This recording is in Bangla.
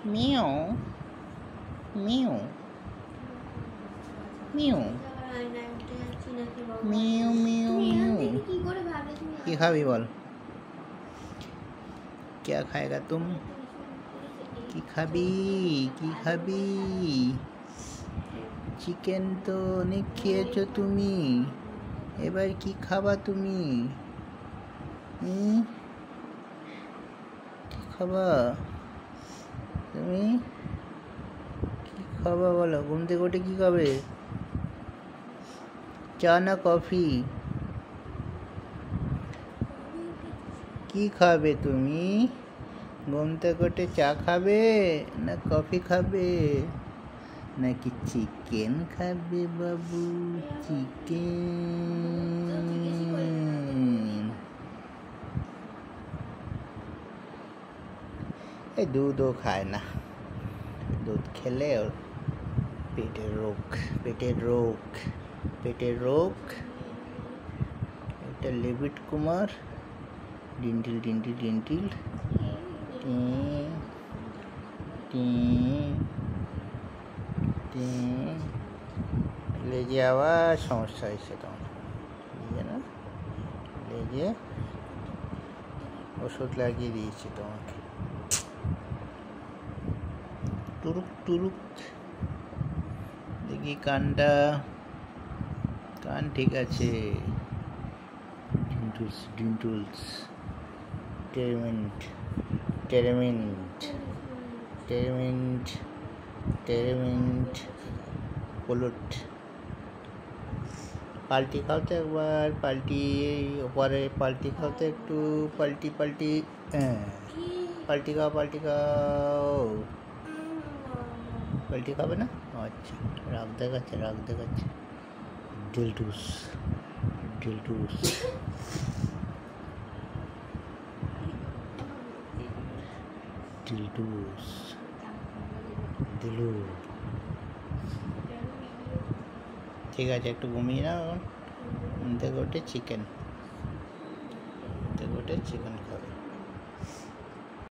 mu mu mu mu mu mu কি খাবি বল क्या खाएगा तुम কি খাবি কি খাবি চিকেন তো অনেক খেয়েছো তুমি এবার কি খাবা তুমি কি খাবা তুমি কি খাবা বলো ঘুম থেকে উঠে কি খাবে চা না কফি কি খাবে তুমি ঘুম থেকে উঠে চা খাবে না কফি খাবে নাকি চিকেন খাবে বাবু চিকেন এই দুধও খায় না দুধ খেলে ওর পেটের রোগ এটা লিপিড কুমার ডিন্টিল লেজে আবার সমস্যা হয়েছে তোমার বুঝলে না লেজে ওষুধ লাগিয়ে দিয়েছি তোমাকে টুরুক দেখি কানটা কান ঠিক আছে ডিন্টুলস টেরমেন্ট পলট পাল্টি খাও তো একবার পাল্টি ওপরে পাল্টি খাও তো একটু পাল্টি খাও পাল্টি খাবে না আচ্ছা রাগ দেখাচ্ছে ডিলটুস দিলু ঠিক আছে একটু ঘুমিয়ে নাও এখন ঘুম থেকে উঠে চিকেন খাবে